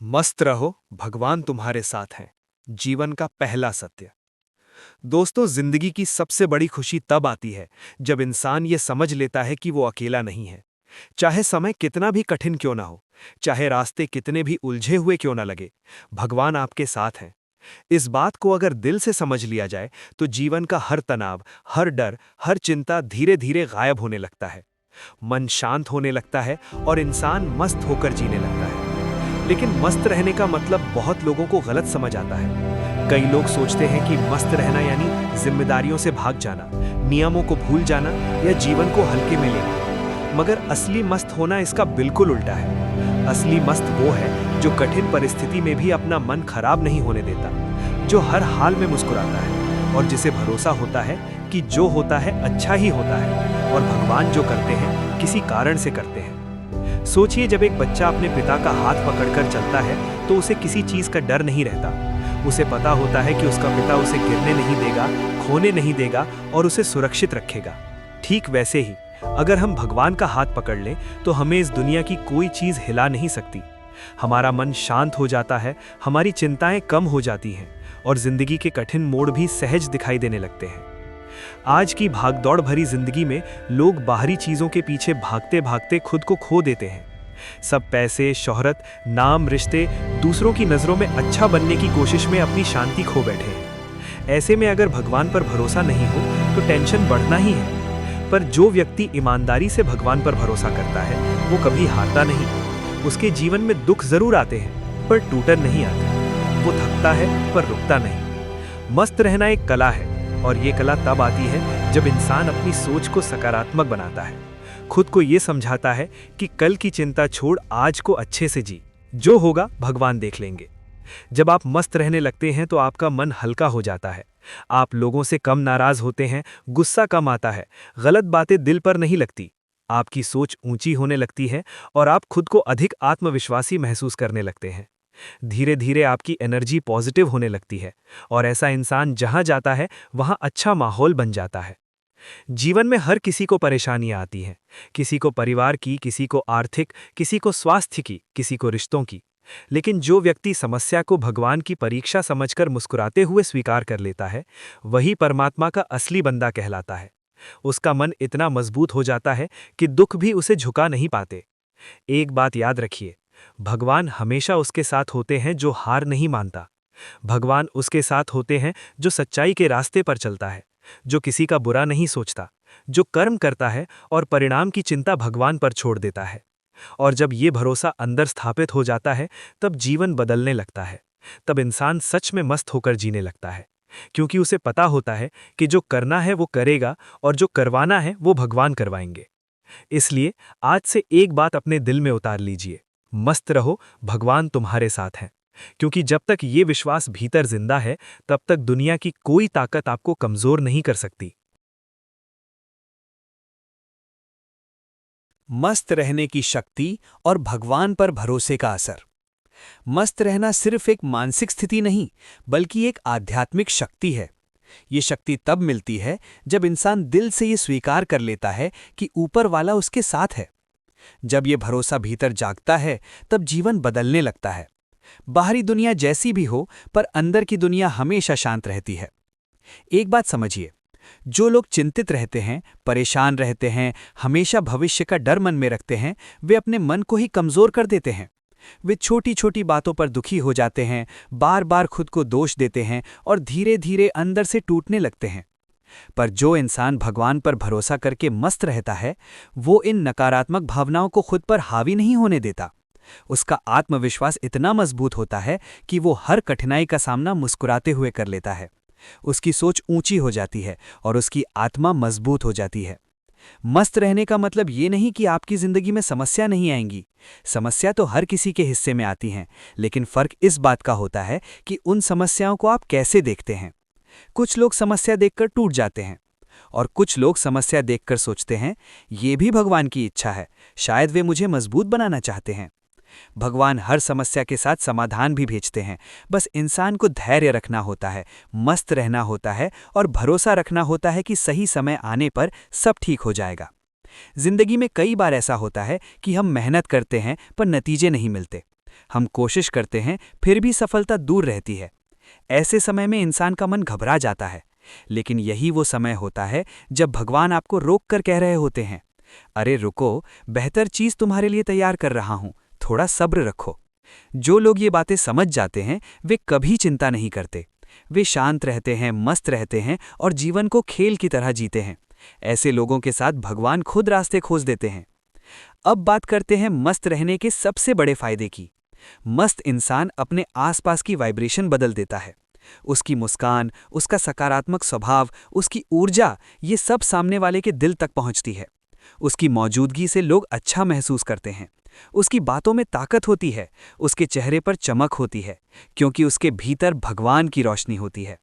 मस्त रहो, भगवान तुम्हारे साथ हैं। जीवन का पहला सत्य। दोस्तों, जिंदगी की सबसे बड़ी खुशी तब आती है जब इंसान ये समझ लेता है कि वो अकेला नहीं है। चाहे समय कितना भी कठिन क्यों ना हो, चाहे रास्ते कितने भी उलझे हुए क्यों ना लगे, भगवान आपके साथ हैं। इस बात को अगर दिल से समझ लिया जाए तो जीवन का हर तनाव, हर डर, हर चिंता धीरे धीरे गायब होने लगता है। मन शांत होने लगता है और इंसान मस्त होकर जीने लगता है। लेकिन मस्त रहने का मतलब बहुत लोगों को गलत समझ आता है। कई लोग सोचते हैं कि मस्त रहना यानी जिम्मेदारियों से भाग जाना, नियमों को भूल जाना या जीवन को हल्के में लेना। मगर असली मस्त होना इसका बिल्कुल उल्टा है। असली मस्त वो है जो कठिन परिस्थिति में भी अपना मन खराब नहीं होने देता, जो हर हाल में मुस्कुराता है और जिसे भरोसा होता है कि जो होता है अच्छा ही होता है और भगवान जो करते हैं किसी कारण से करते हैं। सोचिए, जब एक बच्चा अपने पिता का हाथ पकड़कर चलता है तो उसे किसी चीज का डर नहीं रहता। उसे पता होता है कि उसका पिता उसे गिरने नहीं देगा, खोने नहीं देगा और उसे सुरक्षित रखेगा। ठीक वैसे ही अगर हम भगवान का हाथ पकड़ लें तो हमें इस दुनिया की कोई चीज हिला नहीं सकती। हमारा मन शांत हो जाता है, हमारी चिंताएं कम हो जाती हैं और जिंदगी के कठिन मोड़ भी सहज दिखाई देने लगते हैं। आज की भागदौड़ भरी जिंदगी में लोग बाहरी चीजों के पीछे भागते भागते खुद को खो देते हैं। सब पैसे, शोहरत, नाम, रिश्ते, दूसरों की नजरों में अच्छा बनने की कोशिश में अपनी शांति खो बैठे हैं। ऐसे में अगर भगवान पर भरोसा नहीं हो तो टेंशन बढ़ना ही है। पर जो व्यक्ति ईमानदारी से भगवान पर भरोसा करता है वो कभी हारता नहीं। उसके जीवन में दुख जरूर आते हैं पर टूटन नहीं आते। वो थकता है पर रुकता नहीं। मस्त रहना एक कला है और ये कला तब आती है जब इंसान अपनी सोच को सकारात्मक बनाता है, खुद को ये समझाता है कि कल की चिंता छोड़ आज को अच्छे से जी, जो होगा भगवान देख लेंगे। जब आप मस्त रहने लगते हैं तो आपका मन हल्का हो जाता है। आप लोगों से कम नाराज होते हैं, गुस्सा कम आता है, गलत बातें दिल पर नहीं लगती। आपकी सोच ऊंची होने लगती है और आप खुद को अधिक आत्मविश्वासी महसूस करने लगते हैं। धीरे धीरे आपकी एनर्जी पॉजिटिव होने लगती है और ऐसा इंसान जहां जाता है वहां अच्छा माहौल बन जाता है। जीवन में हर किसी को परेशानियां आती हैं, किसी को परिवार की, किसी को आर्थिक, किसी को स्वास्थ्य की, किसी को रिश्तों की। लेकिन जो व्यक्ति समस्या को भगवान की परीक्षा समझकर मुस्कुराते हुए स्वीकार कर लेता है, वही परमात्मा का असली बंदा कहलाता है। उसका मन इतना मजबूत हो जाता है कि दुख भी उसे झुका नहीं पाते। एक बात याद रखिए, भगवान हमेशा उसके साथ होते हैं जो हार नहीं मानता। भगवान उसके साथ होते हैं जो सच्चाई के रास्ते पर चलता है, जो किसी का बुरा नहीं सोचता, जो कर्म करता है और परिणाम की चिंता भगवान पर छोड़ देता है। और जब ये भरोसा अंदर स्थापित हो जाता है तब जीवन बदलने लगता है। तब इंसान सच में मस्त होकर जीने लगता है, क्योंकि उसे पता होता है कि जो करना है वो करेगा और जो करवाना है वो भगवान करवाएंगे। इसलिए आज से एक बात अपने दिल में उतार लीजिए, मस्त रहो, भगवान तुम्हारे साथ हैं। क्योंकि जब तक ये विश्वास भीतर जिंदा है तब तक दुनिया की कोई ताकत आपको कमजोर नहीं कर सकती। मस्त रहने की शक्ति और भगवान पर भरोसे का असर। मस्त रहना सिर्फ एक मानसिक स्थिति नहीं, बल्कि एक आध्यात्मिक शक्ति है। ये शक्ति तब मिलती है जब इंसान दिल से ये स्वीकार कर लेता है कि ऊपर वाला उसके साथ है। जब ये भरोसा भीतर जागता है तब जीवन बदलने लगता है। बाहरी दुनिया जैसी भी हो, पर अंदर की दुनिया हमेशा शांत रहती है। एक बात समझिए, जो लोग चिंतित रहते हैं, परेशान रहते हैं, हमेशा भविष्य का डर मन में रखते हैं, वे अपने मन को ही कमजोर कर देते हैं। वे छोटी छोटी बातों पर दुखी हो जाते हैं, बार बार खुद को दोष देते हैं और धीरे धीरे अंदर से टूटने लगते हैं। पर जो इंसान भगवान पर भरोसा करके मस्त रहता है, वो इन नकारात्मक भावनाओं को खुद पर हावी नहीं होने देता। उसका आत्मविश्वास इतना मजबूत होता है कि वो हर कठिनाई का सामना मुस्कुराते हुए कर लेता है। उसकी सोच ऊंची हो जाती है और उसकी आत्मा मजबूत हो जाती है। मस्त रहने का मतलब ये नहीं कि आपकी जिंदगी में समस्या नहीं आएंगी। समस्या तो हर किसी के हिस्से में आती हैं, लेकिन फर्क इस बात का होता है कि उन समस्याओं को आप कैसे देखते हैं। कुछ लोग समस्या देखकर टूट जाते हैं और कुछ लोग समस्या देखकर सोचते हैं, ये भी भगवान की इच्छा है, शायद वे मुझे मजबूत बनाना चाहते हैं। भगवान हर समस्या के साथ समाधान भी भेजते हैं। बस इंसान को धैर्य रखना होता है, मस्त रहना होता है और भरोसा रखना होता है कि सही समय आने पर सब ठीक हो जाएगा। जिंदगी में कई बार ऐसा होता है कि हम मेहनत करते हैं पर नतीजे नहीं मिलते। हम कोशिश करते हैं फिर भी सफलता दूर रहती है। ऐसे समय में इंसान का मन घबरा जाता है, लेकिन यही वो समय होता है जब भगवान आपको रोक कर कह रहे होते हैं, अरे रुको, बेहतर चीज तुम्हारे लिए तैयार कर रहा हूं, थोड़ा सब्र रखो। जो लोग ये बातें समझ जाते हैं वे कभी चिंता नहीं करते। वे शांत रहते हैं, मस्त रहते हैं और जीवन को खेल की तरह जीते हैं। ऐसे लोगों के साथ भगवान खुद रास्ते खोज देते हैं। अब बात करते हैं मस्त रहने के सबसे बड़े फायदे की। मस्त इंसान अपने आसपास की वाइब्रेशन बदल देता है। उसकी मुस्कान, उसका सकारात्मक स्वभाव, उसकी ऊर्जा, ये सब सामने वाले के दिल तक पहुंचती है। उसकी मौजूदगी से लोग अच्छा महसूस करते हैं। उसकी बातों में ताकत होती है, उसके चेहरे पर चमक होती है, क्योंकि उसके भीतर भगवान की रोशनी होती है।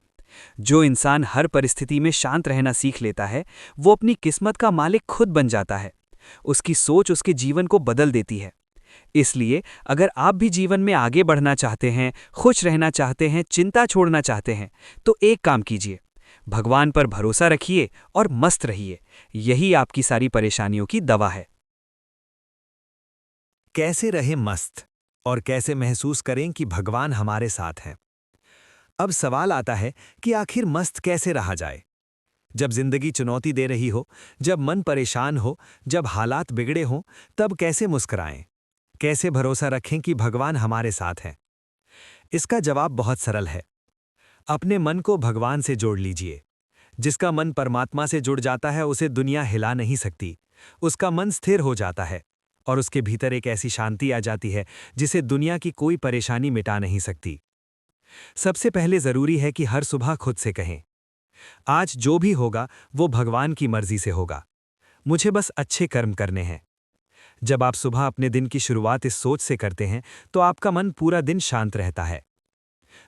जो इंसान हर परिस्थिति में शांत रहना सीख लेता है, वो अपनी किस्मत का मालिक खुद बन जाता है। उसकी सोच उसके जीवन को बदल देती है। इसलिए अगर आप भी जीवन में आगे बढ़ना चाहते हैं, खुश रहना चाहते हैं, चिंता छोड़ना चाहते हैं, तो एक काम कीजिए, भगवान पर भरोसा रखिए और मस्त रहिए। यही आपकी सारी परेशानियों की दवा है। कैसे रहे मस्त और कैसे महसूस करें कि भगवान हमारे साथ हैं? अब सवाल आता है कि आखिर मस्त कैसे रहा जाए? जब जिंदगी चुनौती दे रही हो, जब मन परेशान हो, जब हालात बिगड़े हों, तब कैसे मुस्कुराएं? कैसे भरोसा रखें कि भगवान हमारे साथ हैं? इसका जवाब बहुत सरल है। अपने मन को भगवान से जोड़ लीजिए। जिसका मन परमात्मा से जुड़ जाता है उसे दुनिया हिला नहीं सकती। उसका मन स्थिर हो जाता है और उसके भीतर एक ऐसी शांति आ जाती है जिसे दुनिया की कोई परेशानी मिटा नहीं सकती। सबसे पहले जरूरी है कि हर सुबह खुद से कहें, आज जो भी होगा वो भगवान की मर्जी से होगा, मुझे बस अच्छे कर्म करने हैं। जब आप सुबह अपने दिन की शुरुआत इस सोच से करते हैं तो आपका मन पूरा दिन शांत रहता है।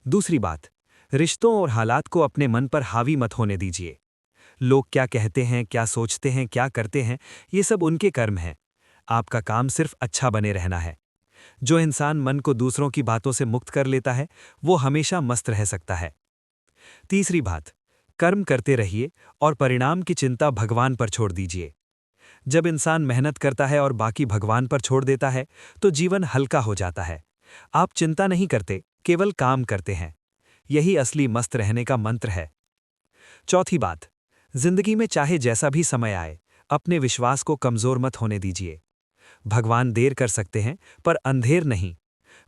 दूसरी बात, रिश्तों और हालात को अपने मन पर हावी मत होने दीजिए। लोग क्या कहते हैं, क्या सोचते हैं, क्या करते हैं, ये सब उनके कर्म हैं। आपका काम सिर्फ अच्छा बने रहना है। जो इंसान मन को दूसरों की बातों से मुक्त कर लेता है वो हमेशा मस्त रह सकता है। तीसरी बात, कर्म करते रहिए और परिणाम की चिंता भगवान पर छोड़ दीजिए। जब इंसान मेहनत करता है और बाकी भगवान पर छोड़ देता है तो जीवन हल्का हो जाता है। आप चिंता नहीं करते, केवल काम करते हैं। यही असली मस्त रहने का मंत्र है। चौथी बात, जिंदगी में चाहे जैसा भी समय आए, अपने विश्वास को कमजोर मत होने दीजिए। भगवान देर कर सकते हैं पर अंधेर नहीं।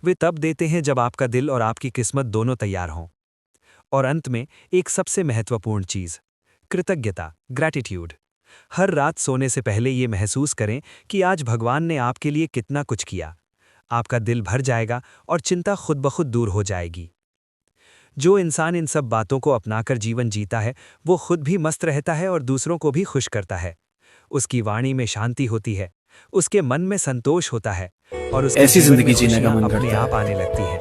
वे तब देते हैं जब आपका दिल और आपकी किस्मत दोनों तैयार हों। और अंत में एक सबसे महत्वपूर्ण चीज, कृतज्ञता, ग्रैटिट्यूड। हर रात सोने से पहले ये महसूस करें कि आज भगवान ने आपके लिए कितना कुछ किया। आपका दिल भर जाएगा और चिंता खुद ब खुद दूर हो जाएगी। जो इंसान इन सब बातों को अपनाकर जीवन जीता है वो खुद भी मस्त रहता है और दूसरों को भी खुश करता है। उसकी वाणी में शांति होती है, उसके मन में संतोष होता है और उसके ऐसी जीवन में जिंदगी जीने का खुशियां मन अपने करता आप आने लगती है।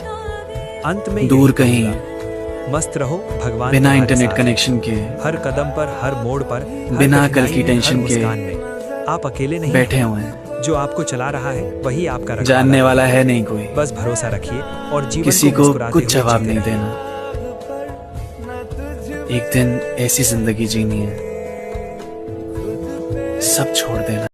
अंत में दूर यही कहीं, कहूंगा, मस्त रहो, भगवान बिना तुम्हारे इंटरनेट साथ कनेक्शन है। के, हर कदम पर, हर मोड़ पर, हर बिना कल कठिनाई की में, टेंशन हर के मुस्कान में आप अकेले नहीं बैठे हैं। हुए हैं। जो आपको चला रहा है वही आपका रखवाला जानने है। वाला है नहीं कोई, बस भरोसा रखिए और जीवन किसी को मुस्कुराते कुछ हुए जवाब जीते नहीं रहिए। देना। एक दिन ऐसी जिंदगी जीनी है, सब छोड़ देना।